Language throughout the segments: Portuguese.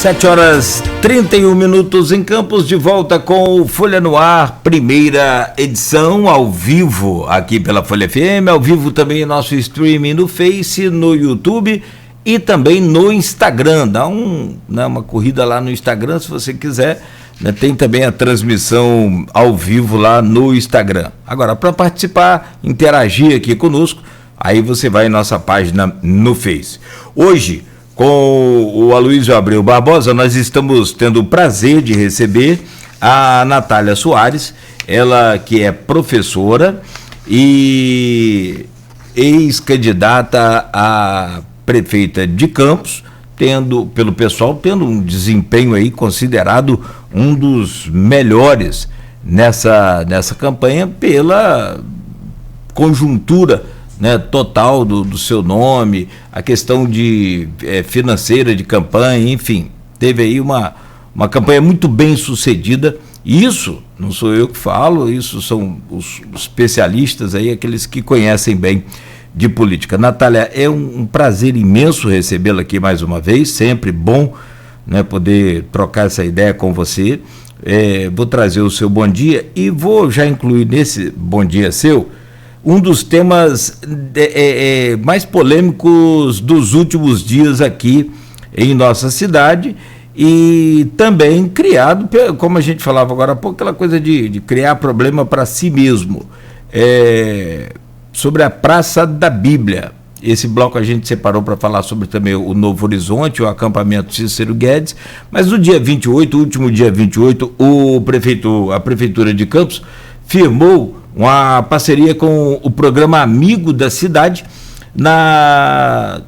7h31 em Campos, de volta com o Folha no Ar, primeira edição, ao vivo, aqui pela Folha FM, ao vivo também nosso streaming no Face, no YouTube e também no Instagram. Dá uma corrida lá no Instagram, se você quiser, né? Tem também a transmissão ao vivo lá no Instagram. Agora, para participar, interagir aqui conosco, aí você vai em nossa página no Face. Hoje, com o Aloysio Abreu Barbosa, nós estamos tendo o prazer de receber a Natália Soares, ela que é professora e ex-candidata a prefeita de Campos, tendo um desempenho aí considerado um dos melhores nessa campanha pela conjuntura, né, total do seu nome, a questão financeira de campanha, enfim, teve aí uma campanha muito bem sucedida. Isso não sou eu que falo, isso são os especialistas aí, aqueles que conhecem bem de política. Natália, é um prazer imenso recebê-la aqui mais uma vez, sempre bom, né, poder trocar essa ideia com você. Vou trazer o seu bom dia e vou já incluir nesse bom dia seu um dos temas mais polêmicos dos últimos dias aqui em nossa cidade e também criado, como a gente falava agora há pouco, aquela coisa de criar problema para si mesmo, sobre a Praça da Bíblia. Esse bloco a gente separou para falar sobre também o Novo Horizonte, o acampamento Cícero Guedes, mas no dia 28, último dia 28, a Prefeitura de Campos firmou uma parceria com o programa Amigo da Cidade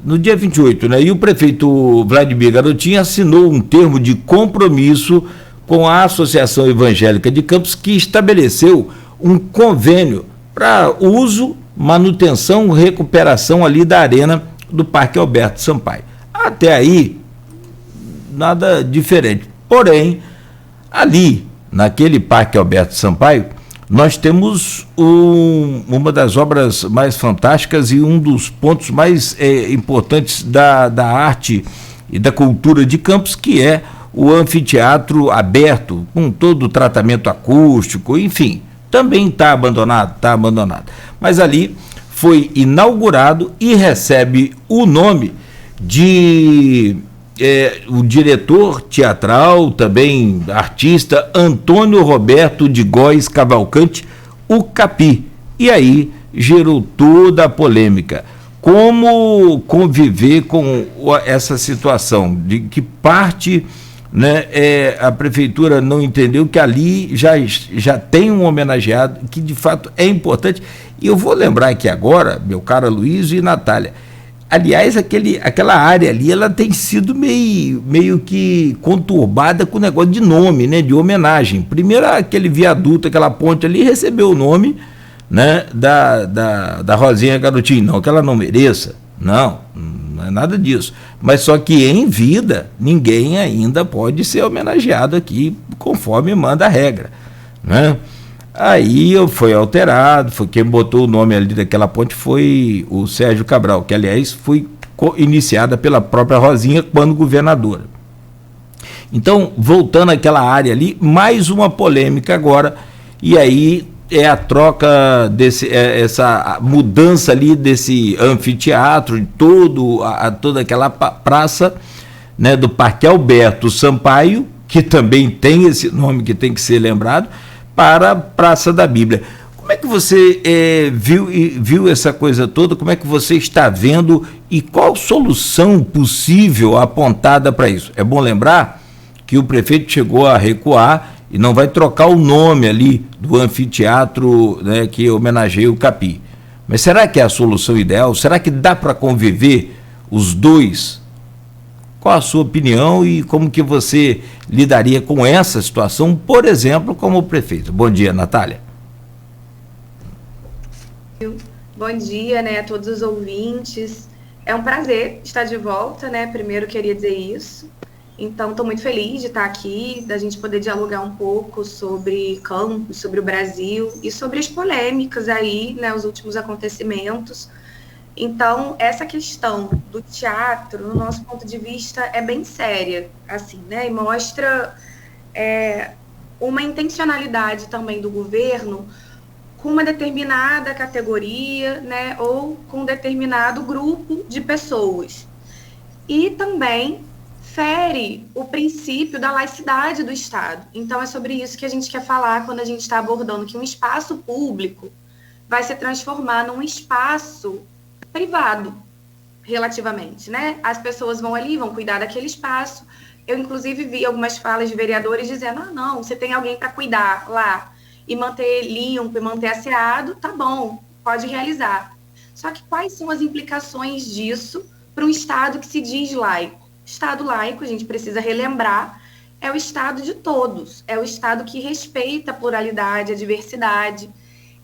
no dia 28, né? E o prefeito Vladimir Garotinho assinou um termo de compromisso com a Associação Evangélica de Campos, que estabeleceu um convênio para uso, manutenção, recuperação ali da arena do Parque Alberto Sampaio. Até aí, nada diferente. Porém, ali, naquele Parque Alberto Sampaio, nós temos uma das obras mais fantásticas e um dos pontos mais importantes da arte e da cultura de Campos, que é o anfiteatro aberto, com todo o tratamento acústico, enfim, também está abandonado. Mas ali foi inaugurado e recebe o nome de o diretor teatral, também artista, Antônio Roberto de Góes Cavalcante, o Capi. E aí gerou toda a polêmica. Como conviver com essa situação de que parte, né, a prefeitura não entendeu que ali já tem um homenageado, que de fato é importante. E eu vou lembrar aqui agora, meu caro Aloysio e Natália, aliás, aquela área ali, ela tem sido meio que conturbada com o negócio de nome, né, de homenagem. Primeiro, aquele viaduto, aquela ponte ali, recebeu o nome, né, da Rosinha Garotinho. Não que ela não mereça, não é nada disso. Mas só que em vida, ninguém ainda pode ser homenageado aqui, conforme manda a regra, né? Aí foi alterado, quem botou o nome ali daquela ponte foi o Sérgio Cabral, que aliás foi iniciada pela própria Rosinha quando governadora. Então, voltando àquela área ali, mais uma polêmica agora, e aí é a troca essa mudança ali desse anfiteatro, de toda aquela praça, né, do Parque Alberto Sampaio, que também tem esse nome que tem que ser lembrado, para a Praça da Bíblia. Como é que você viu essa coisa toda? Como é que você está vendo e qual solução possível apontada para isso? É bom lembrar que o prefeito chegou a recuar e não vai trocar o nome ali do anfiteatro, né, que homenageia o Capi. Mas será que é a solução ideal? Será que dá para conviver os dois? Qual a sua opinião e como que você lidaria com essa situação, por exemplo, como prefeito? Bom dia, Natália. Bom dia, né, a todos os ouvintes. É um prazer estar de volta, né? Primeiro queria dizer isso. Então, estou muito feliz de estar aqui, da gente poder dialogar um pouco sobre Campos, sobre o Brasil e sobre as polêmicas aí, né, os últimos acontecimentos. Então, essa questão do teatro, no nosso ponto de vista, é bem séria, assim, né? E mostra uma intencionalidade também do governo com uma determinada categoria, né? Ou com um determinado grupo de pessoas. E também fere o princípio da laicidade do Estado. Então, é sobre isso que a gente quer falar quando a gente está abordando que um espaço público vai se transformar num espaço privado, relativamente, né? As pessoas vão ali, vão cuidar daquele espaço. Eu, inclusive, vi algumas falas de vereadores dizendo: ah, não, você tem alguém para cuidar lá e manter limpo e manter asseado, tá bom, pode realizar. Só que quais são as implicações disso para um Estado que se diz laico? Estado laico, a gente precisa relembrar, é o Estado de todos, é o Estado que respeita a pluralidade, a diversidade.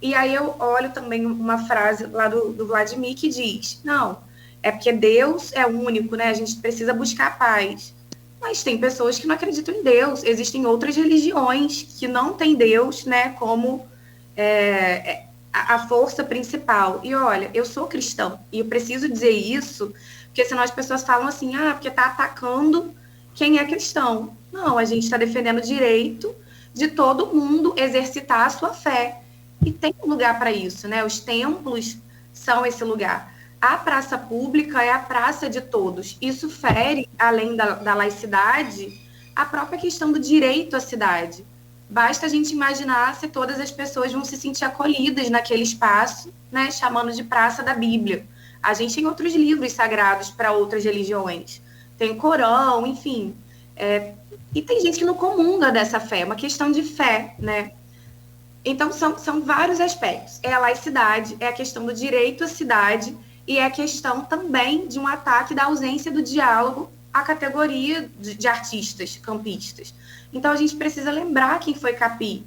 E aí eu olho também uma frase lá do Vladimir que diz: não, é porque Deus é único, né? A gente precisa buscar a paz. Mas tem pessoas que não acreditam em Deus. Existem outras religiões que não têm Deus, né, como a força principal. E olha, eu sou cristão e eu preciso dizer isso, porque senão as pessoas falam assim: ah, porque está atacando quem é cristão. Não, a gente está defendendo o direito de todo mundo exercitar a sua fé. E tem um lugar para isso, né? Os templos são esse lugar. A praça pública é a praça de todos. Isso fere, além da laicidade, a própria questão do direito à cidade. Basta a gente imaginar se todas as pessoas vão se sentir acolhidas naquele espaço, né, chamando de praça da Bíblia. A gente tem outros livros sagrados para outras religiões. Tem Corão, enfim. E tem gente que não comunga dessa fé, é uma questão de fé, né? Então, são vários aspectos. É a laicidade, é a questão do direito à cidade e é a questão também de um ataque da ausência do diálogo à categoria de artistas, campistas. Então, a gente precisa lembrar quem foi Capi.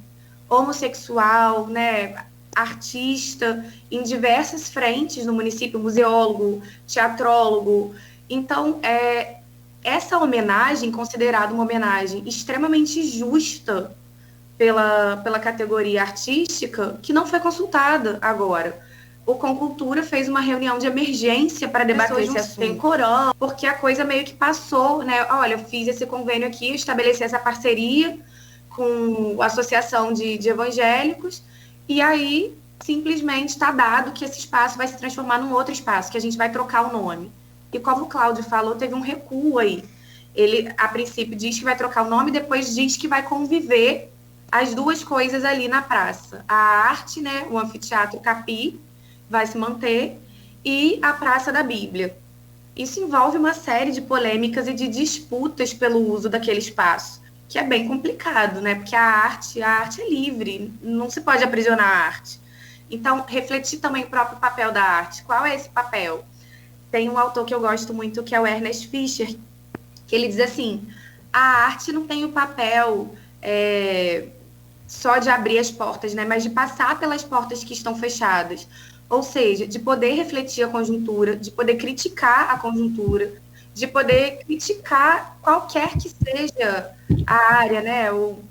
Homossexual, né, artista, em diversas frentes no município, museólogo, teatrólogo. Então, essa homenagem, considerada uma homenagem extremamente justa pela categoria artística, que não foi consultada agora. O Concultura fez uma reunião de emergência para debater esse assunto. Tem Corão, porque a coisa meio que passou, né? Olha, eu fiz esse convênio aqui, estabeleci essa parceria com a Associação de Evangélicos, e aí simplesmente está dado que esse espaço vai se transformar num outro espaço, que a gente vai trocar o nome. E como o Cláudio falou, teve um recuo aí. Ele, a princípio, diz que vai trocar o nome, depois diz que vai conviver as duas coisas ali na praça. A arte, né, o anfiteatro Capi, vai se manter, e a Praça da Bíblia. Isso envolve uma série de polêmicas e de disputas pelo uso daquele espaço, que é bem complicado, né? Porque a arte é livre, não se pode aprisionar a arte. Então, refletir também o próprio papel da arte. Qual é esse papel? Tem um autor que eu gosto muito, que é o Ernest Fischer, que ele diz assim: a arte não tem o papel só de abrir as portas, né, mas de passar pelas portas que estão fechadas. Ou seja, de poder refletir a conjuntura, de poder criticar a conjuntura, de poder criticar qualquer que seja a área, né, ou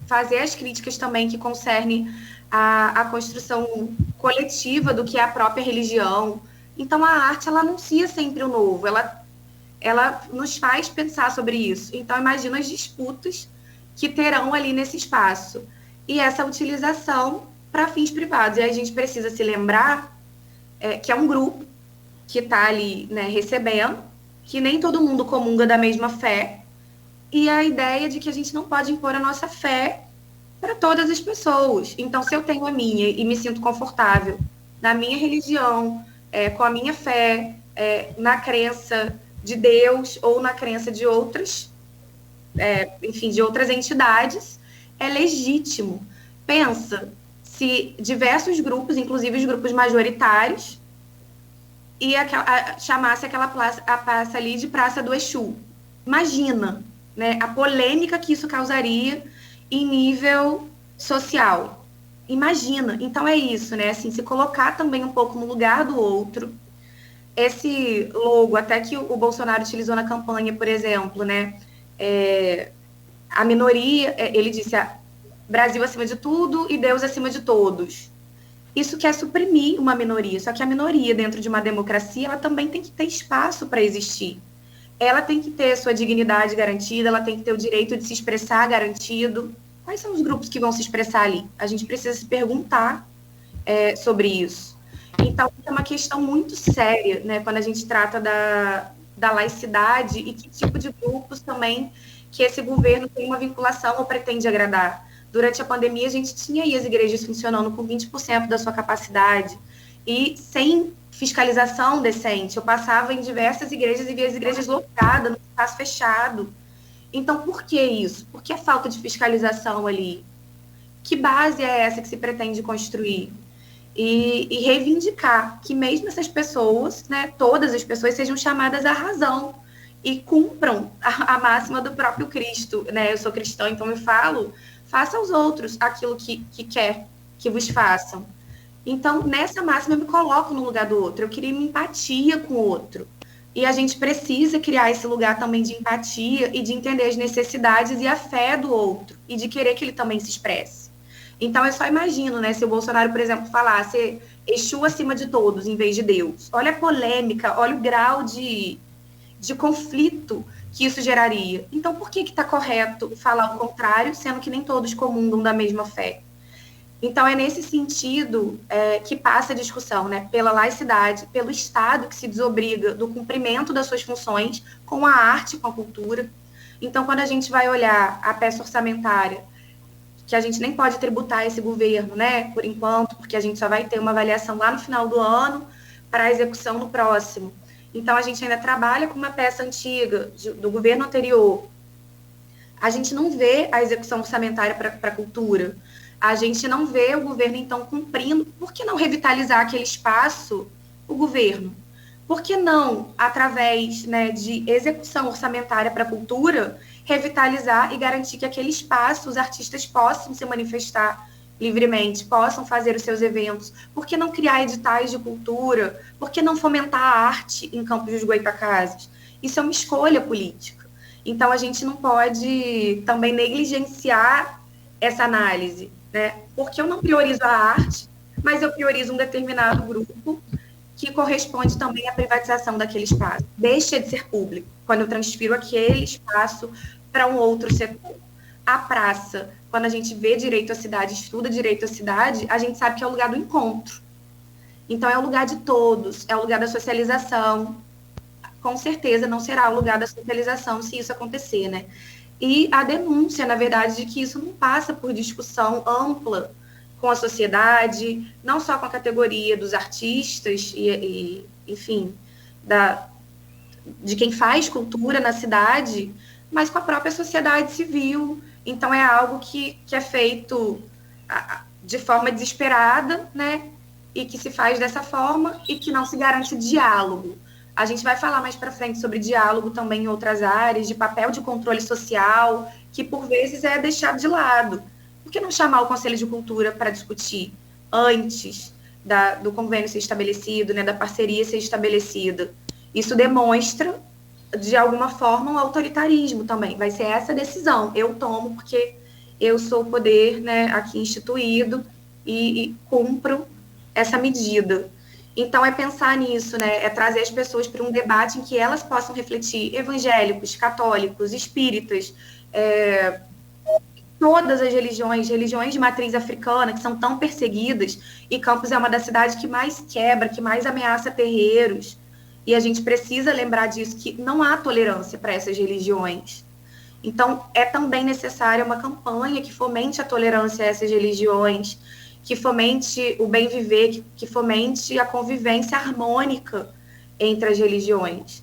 fazer as críticas também que concernem a construção coletiva do que é a própria religião. Então, a arte, ela anuncia sempre o novo, ela nos faz pensar sobre isso. Então, imagina as disputas que terão ali nesse espaço. E essa utilização para fins privados. E a gente precisa se lembrar que é um grupo que está ali, né, recebendo, que nem todo mundo comunga da mesma fé, e a ideia de que a gente não pode impor a nossa fé para todas as pessoas. Então, se eu tenho a minha e me sinto confortável na minha religião, com a minha fé, na crença de Deus ou na crença de outras, enfim, de outras entidades, é legítimo. Pensa se diversos grupos, inclusive os grupos majoritários, chamasse aquela praça ali de Praça do Exu. Imagina, né, a polêmica que isso causaria em nível social. Imagina. Então é isso, né? Assim, se colocar também um pouco no lugar do outro. Esse logo, até que o Bolsonaro utilizou na campanha, por exemplo, né? A minoria, ele disse: Brasil acima de tudo e Deus acima de todos. isso quer suprimir uma minoria, só que a minoria dentro de uma democracia, ela também tem que ter espaço para existir. Ela tem que ter sua dignidade garantida, ela tem que ter o direito de se expressar garantido. Quais são os grupos que vão se expressar ali? A gente precisa se perguntar sobre isso. Então, é uma questão muito séria, né, quando a gente trata da laicidade e que tipo de grupos também que esse governo tem uma vinculação ou pretende agradar. Durante a pandemia, a gente tinha aí as igrejas funcionando com 20% da sua capacidade e sem fiscalização decente. Eu passava em diversas igrejas e via as igrejas lotadas, no espaço fechado. Então, por que isso? Por que a falta de fiscalização ali? Que base é essa que se pretende construir? E reivindicar que mesmo essas pessoas, né, todas as pessoas sejam chamadas à razão e cumpram a máxima do próprio Cristo, né? Eu sou cristã, então eu falo, faça aos outros aquilo que quer que vos façam. Então, nessa máxima, eu me coloco no lugar do outro, eu queria empatia com o outro. E a gente precisa criar esse lugar também de empatia e de entender as necessidades e a fé do outro, e de querer que ele também se expresse. Então, eu só imagino, né, se o Bolsonaro, por exemplo, falasse Exu acima de todos, em vez de Deus. Olha a polêmica, olha o grau de conflito que isso geraria. Então, por que está correto falar o contrário, sendo que nem todos comungam da mesma fé? Então, é nesse sentido que passa a discussão, né, pela laicidade, pelo Estado que se desobriga do cumprimento das suas funções com a arte, com a cultura. Então, quando a gente vai olhar a peça orçamentária, que a gente nem pode tributar esse governo, né, por enquanto, porque a gente só vai ter uma avaliação lá no final do ano para a execução no próximo. Então, a gente ainda trabalha com uma peça antiga do governo anterior. A gente não vê a execução orçamentária para a cultura. A gente não vê o governo, então, cumprindo. Por que não revitalizar aquele espaço, o governo? Por que não, através, né, de execução orçamentária para a cultura, revitalizar e garantir que aquele espaço os artistas possam se manifestar livremente, possam fazer os seus eventos? Por que não criar editais de cultura? Por que não fomentar a arte em Campos dos Goytacazes? Isso é uma escolha política. Então, a gente não pode também negligenciar essa análise, né? Porque eu não priorizo a arte, mas eu priorizo um determinado grupo que corresponde também à privatização daquele espaço. Deixa de ser público quando eu transfiro aquele espaço para um outro setor. A praça, quando a gente vê direito à cidade, estuda direito à cidade, a gente sabe que é o lugar do encontro. Então, é o lugar de todos, é o lugar da socialização. Com certeza não será o lugar da socialização se isso acontecer, né? E a denúncia, na verdade, de que isso não passa por discussão ampla com a sociedade, não só com a categoria dos artistas enfim, de quem faz cultura na cidade, mas com a própria sociedade civil. Então, é algo que é feito de forma desesperada, né? E que se faz dessa forma e que não se garante diálogo. A gente vai falar mais para frente sobre diálogo também em outras áreas, de papel de controle social, que por vezes é deixado de lado. Por que não chamar o Conselho de Cultura para discutir antes do convênio ser estabelecido, né, da parceria ser estabelecida? Isso demonstra, de alguma forma, um autoritarismo também. Vai ser essa decisão. Eu tomo porque eu sou o poder, né, aqui instituído e cumpro essa medida. Então, é pensar nisso, né? É trazer as pessoas para um debate em que elas possam refletir, evangélicos, católicos, espíritas, todas as religiões de matriz africana, que são tão perseguidas, e Campos é uma das cidades que mais quebra, que mais ameaça terreiros, e a gente precisa lembrar disso, que não há tolerância para essas religiões. Então, é também necessária uma campanha que fomente a tolerância a essas religiões, que fomente o bem viver, que fomente a convivência harmônica entre as religiões.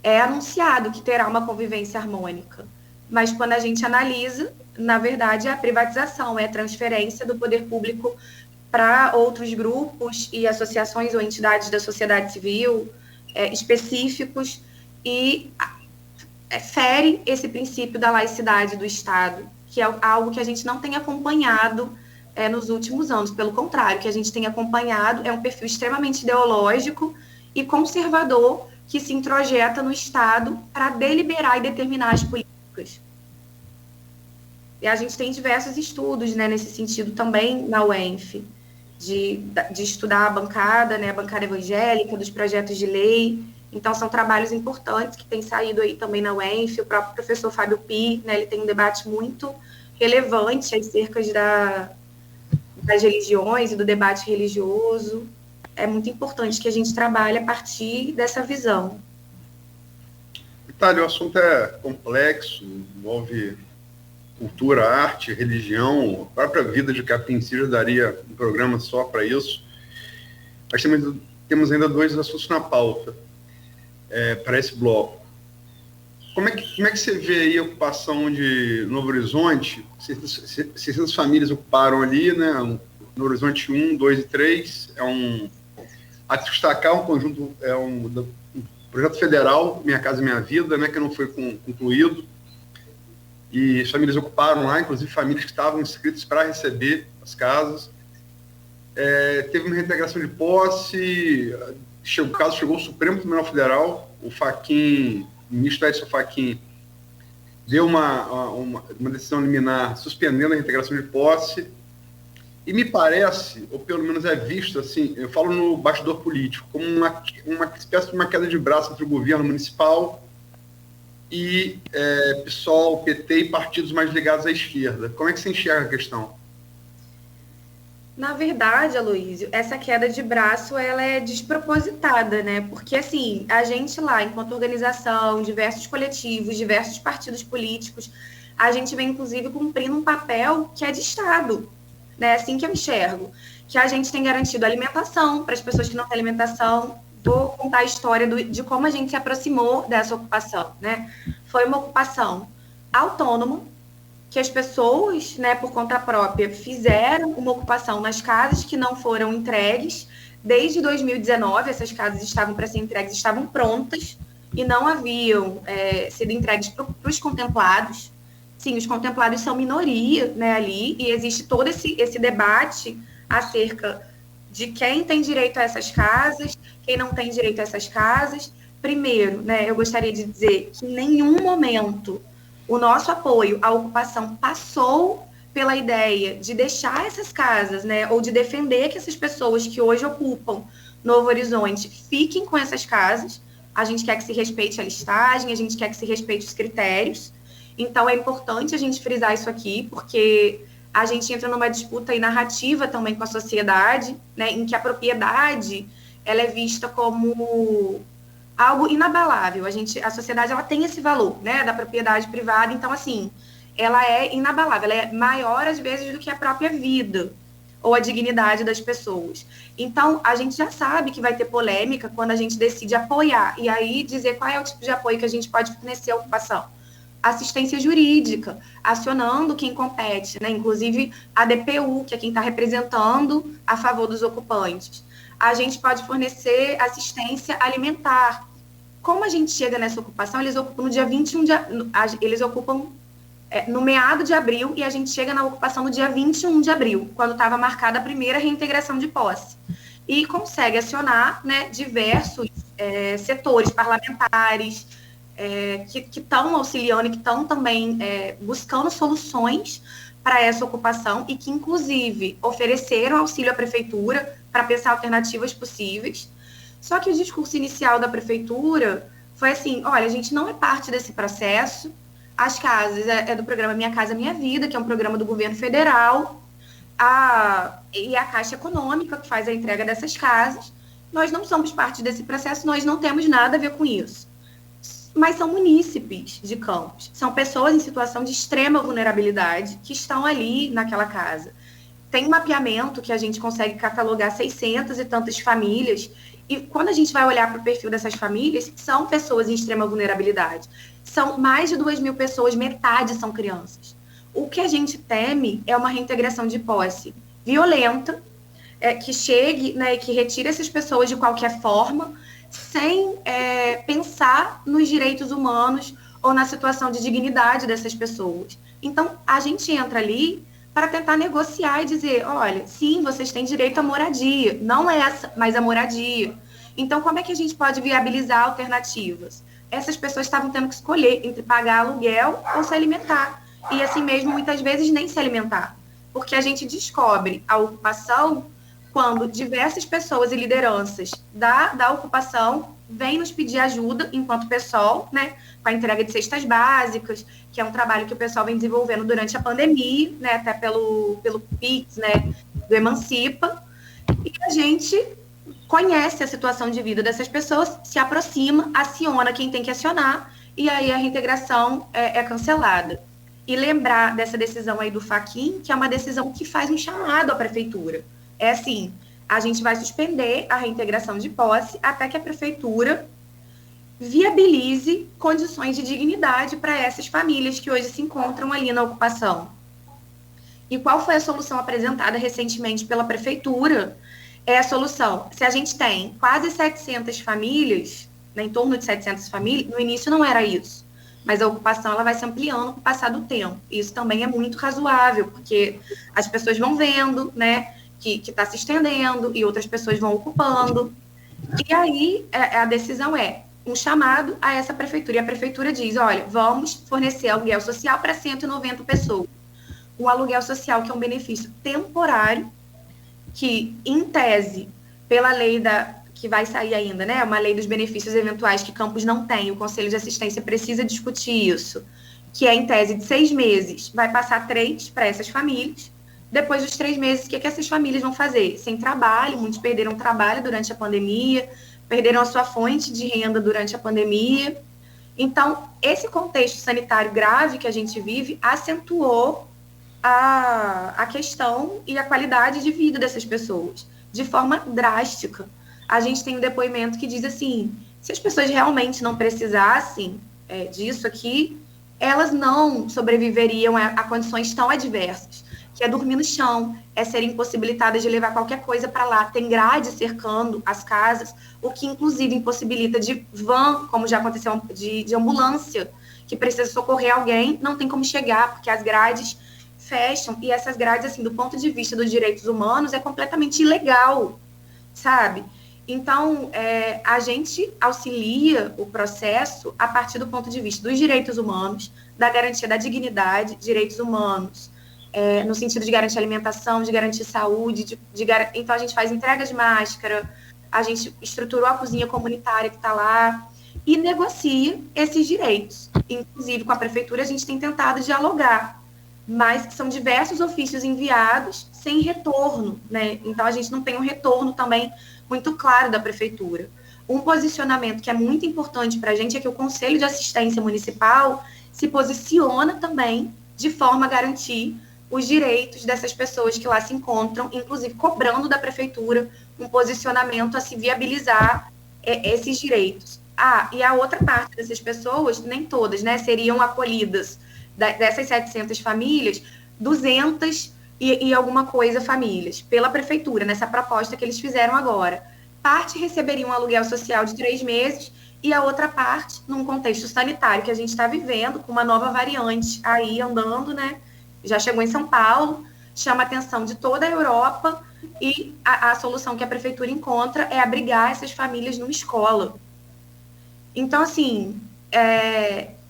É anunciado que terá uma convivência harmônica, mas quando a gente analisa, na verdade, é a privatização, é a transferência do poder público para outros grupos e associações ou entidades da sociedade civil específicos, e fere esse princípio da laicidade do Estado, que é algo que a gente não tem acompanhado nos últimos anos. Pelo contrário, o que a gente tem acompanhado é um perfil extremamente ideológico e conservador que se introjeta no Estado para deliberar e determinar as políticas. E a gente tem diversos estudos, né, nesse sentido também na UENF. de estudar a bancada, né, a bancada evangélica, dos projetos de lei. Então, são trabalhos importantes que têm saído aí também na UENF. O próprio professor Fábio Pi, né, ele tem um debate muito relevante acerca das religiões e do debate religioso. É muito importante que a gente trabalhe a partir dessa visão. Itália, o assunto é complexo, envolve cultura, arte, religião, a própria vida de Capim já daria um programa só para isso. Mas temos ainda dois assuntos na pauta para esse bloco. Como é que você vê aí a ocupação de Novo Horizonte? 600 famílias ocuparam ali, né? No Horizonte 1, 2 e 3. A destacar um conjunto, um projeto federal, Minha Casa Minha Vida, né, que não foi concluído. E as famílias ocuparam lá, inclusive famílias que estavam inscritas para receber as casas. Teve uma reintegração de posse, o caso chegou ao Supremo Tribunal Federal, o ministro Edson Fachin deu uma decisão liminar suspendendo a reintegração de posse, e me parece, ou pelo menos é visto, assim, eu falo no bastidor político, como uma espécie de uma queda de braço entre o governo municipal e PSOL, PT e partidos mais ligados à esquerda. Como é que você enxerga a questão? Na verdade, Aloysio, essa queda de braço, ela é despropositada, né? Porque, assim, a gente lá, enquanto organização, diversos coletivos, diversos partidos políticos, a gente vem, inclusive, cumprindo um papel que é de Estado, né? Assim que eu enxergo. Que a gente tem garantido alimentação para as pessoas que não têm alimentação. Vou contar a história de como a gente se aproximou dessa ocupação, né? Foi uma ocupação autônoma, que as pessoas, né, por conta própria, fizeram uma ocupação nas casas que não foram entregues. Desde 2019, essas casas estavam para ser entregues, estavam prontas e não haviam sido entregues para os contemplados. Sim, os contemplados são minoria, né, ali, e existe todo esse debate acerca de quem tem direito a essas casas, quem não tem direito a essas casas. Primeiro, né, eu gostaria de dizer que em nenhum momento o nosso apoio à ocupação passou pela ideia de deixar essas casas, né, ou de defender que essas pessoas que hoje ocupam Novo Horizonte fiquem com essas casas. A gente quer que se respeite a listagem, a gente quer que se respeite os critérios. Então, é importante a gente frisar isso aqui, porque a gente entra numa disputa e narrativa também com a sociedade, né, em que a propriedade ela é vista como algo inabalável. A sociedade ela tem esse valor, né, da propriedade privada. Então, assim, ela é inabalável, ela é maior às vezes do que a própria vida ou a dignidade das pessoas. Então, a gente já sabe que vai ter polêmica quando a gente decide apoiar, e aí dizer qual é o tipo de apoio que a gente pode fornecer à ocupação. Assistência jurídica, acionando quem compete, né, inclusive a DPU, que é quem está representando a favor dos ocupantes. A gente pode fornecer assistência alimentar. Como a gente chega nessa ocupação, eles ocupam no dia 21 eles ocupam no meado de abril, e a gente chega na ocupação no dia 21 de abril, quando estava marcada a primeira reintegração de posse. E consegue acionar, né, diversos setores parlamentares que estão auxiliando e que estão também buscando soluções para essa ocupação e que, inclusive, ofereceram auxílio à prefeitura para pensar alternativas possíveis. Só que o discurso inicial da prefeitura foi assim: olha, a gente não é parte desse processo, as casas é do programa Minha Casa Minha Vida, que é um programa do governo federal, e a Caixa Econômica, que faz a entrega dessas casas. Nós não somos parte desse processo, nós não temos nada a ver com isso. Mas são munícipes de Campos, são pessoas em situação de extrema vulnerabilidade que estão ali naquela casa. Tem um mapeamento que a gente consegue catalogar 600 e tantas famílias, e quando a gente vai olhar para o perfil dessas famílias, são pessoas em extrema vulnerabilidade. São mais de 2.000 pessoas, metade são crianças. O que a gente teme é uma reintegração de posse violenta, que chegue, né, que retire essas pessoas de qualquer forma, sem pensar nos direitos humanos ou na situação de dignidade dessas pessoas. Então, a gente entra ali para tentar negociar e dizer: olha, sim, vocês têm direito à moradia, não é essa, mas a moradia. Então, como é que a gente pode viabilizar alternativas? Essas pessoas estavam tendo que escolher entre pagar aluguel ou se alimentar. E assim mesmo, muitas vezes, nem se alimentar. Porque a gente descobre a ocupação quando diversas pessoas e lideranças da ocupação vêm nos pedir ajuda enquanto pessoal, né, com a entrega de cestas básicas, que é um trabalho que o pessoal vem desenvolvendo durante a pandemia, né, até pelo PIX, né, do Emancipa, e a gente conhece a situação de vida dessas pessoas, se aproxima, aciona quem tem que acionar, e aí a reintegração é cancelada. E lembrar dessa decisão aí do Fachin, que é uma decisão que faz um chamado à prefeitura. É assim, a gente vai suspender a reintegração de posse até que a prefeitura viabilize condições de dignidade para essas famílias que hoje se encontram ali na ocupação. E qual foi a solução apresentada recentemente pela prefeitura? É a solução. Se a gente tem quase 700 famílias, né, em torno de 700 famílias, no início não era isso, mas a ocupação ela vai se ampliando com o passar do tempo. Isso também é muito razoável, porque as pessoas vão vendo, né, que está se estendendo e outras pessoas vão ocupando. E aí a decisão é um chamado a essa prefeitura. E a prefeitura diz, olha, vamos fornecer aluguel social para 190 pessoas. O aluguel social, que é um benefício temporário, que, em tese, pela lei que vai sair ainda, né, uma lei dos benefícios eventuais que Campos não tem, o Conselho de Assistência precisa discutir isso, que é, em tese, de 6 meses, vai passar 3 para essas famílias. Depois dos 3 meses, o que essas famílias vão fazer? Sem trabalho, muitos perderam trabalho durante a pandemia, perderam a sua fonte de renda durante a pandemia. Então, esse contexto sanitário grave que a gente vive acentuou a questão e a qualidade de vida dessas pessoas, de forma drástica. A gente tem um depoimento que diz assim, se as pessoas realmente não precisassem disso aqui, elas não sobreviveriam a condições tão adversas, que é dormir no chão, é serem impossibilitadas de levar qualquer coisa para lá, tem grade cercando as casas, o que inclusive impossibilita de van, como já aconteceu, de ambulância, que precisa socorrer alguém, não tem como chegar, porque as grades fecham, e essas grades, assim, do ponto de vista dos direitos humanos, é completamente ilegal, sabe? Então, a gente auxilia o processo a partir do ponto de vista dos direitos humanos, da garantia da dignidade, direitos humanos, no sentido de garantir alimentação, de garantir saúde, então a gente faz entrega de máscara, a gente estruturou a cozinha comunitária que está lá e negocia esses direitos. Inclusive, com a prefeitura, a gente tem tentado dialogar, mas são diversos ofícios enviados sem retorno, né? Então, a gente não tem um retorno também muito claro da prefeitura. Um posicionamento que é muito importante para a gente é que o Conselho de Assistência Municipal se posiciona também de forma a garantir os direitos dessas pessoas que lá se encontram, inclusive cobrando da prefeitura um posicionamento a se viabilizar esses direitos. E a outra parte dessas pessoas, nem todas, né, seriam acolhidas dessas 700 famílias, 200 e alguma coisa famílias, pela prefeitura, nessa proposta que eles fizeram agora. Parte receberia um aluguel social de 3 meses e a outra parte, num contexto sanitário que a gente está vivendo, com uma nova variante aí andando, né? Já chegou em São Paulo, chama a atenção de toda a Europa e a solução que a prefeitura encontra é abrigar essas famílias numa escola. Então, assim,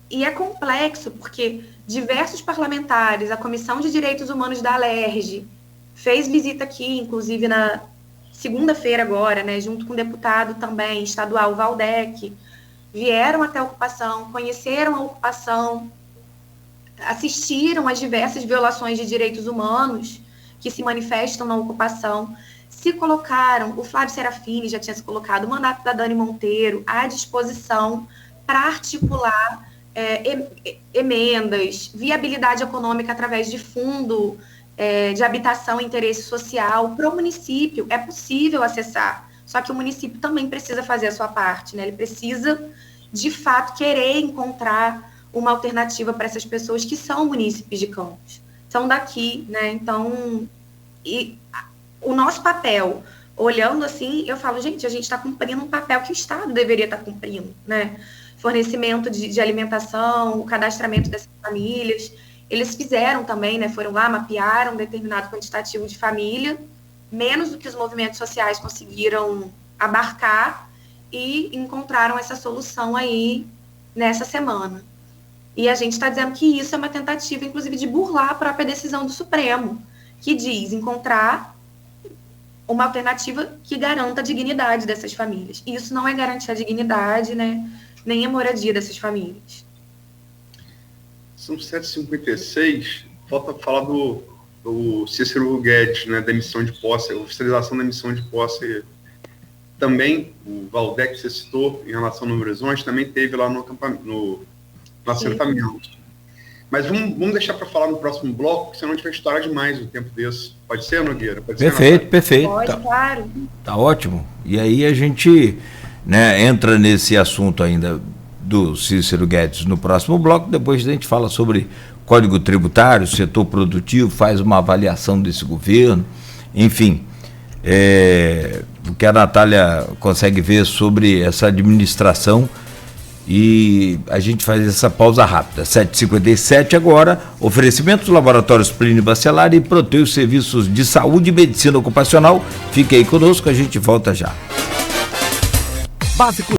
e é complexo, porque diversos parlamentares, a Comissão de Direitos Humanos da Alerj, fez visita aqui, inclusive na segunda-feira agora, né, junto com o deputado também estadual Valdec, vieram até a ocupação, conheceram a ocupação, assistiram às diversas violações de direitos humanos que se manifestam na ocupação, se colocaram, o Flávio Serafini já tinha se colocado, o mandato da Dani Monteiro à disposição para articular emendas, viabilidade econômica através de fundo de habitação e interesse social para o município. É possível acessar, só que o município também precisa fazer a sua parte, né? Ele precisa, de fato, querer encontrar uma alternativa para essas pessoas que são munícipes de Campos, são daqui, né? Então, o nosso papel, olhando assim, eu falo, gente, a gente está cumprindo um papel que o Estado deveria estar cumprindo, né? Fornecimento de alimentação, o cadastramento dessas famílias. Eles fizeram também, né? Foram lá, mapearam um determinado quantitativo de família, menos do que os movimentos sociais conseguiram abarcar, e encontraram essa solução aí nessa semana. E a gente está dizendo que isso é uma tentativa, inclusive, de burlar a própria decisão do Supremo, que diz encontrar uma alternativa que garanta a dignidade dessas famílias. E isso não é garantir a dignidade, né, nem a moradia dessas famílias. São 7h56, falta falar do Cícero Guedes, né, da emissão de posse, a oficialização da emissão de posse. Também, o Valdec, que você citou, em relação ao Novo Horizonte, também teve lá no assentamento. Mas vamos deixar para falar no próximo bloco, porque senão a gente vai estourar demais o tempo desse. Pode ser, Nogueira? Pode perfeito, ser, perfeito. Pode, tá, claro. Tá ótimo. E aí a gente, né, entra nesse assunto ainda do Cícero Guedes no próximo bloco, depois a gente fala sobre Código Tributário, setor produtivo, faz uma avaliação desse governo, enfim, o que a Natália consegue ver sobre essa administração, e a gente faz essa pausa rápida. 7h57 agora, oferecimentos Laboratórios Plínio Bacelar e Proteus Serviços de Saúde e Medicina Ocupacional. Fique aí conosco, a gente volta já. Básico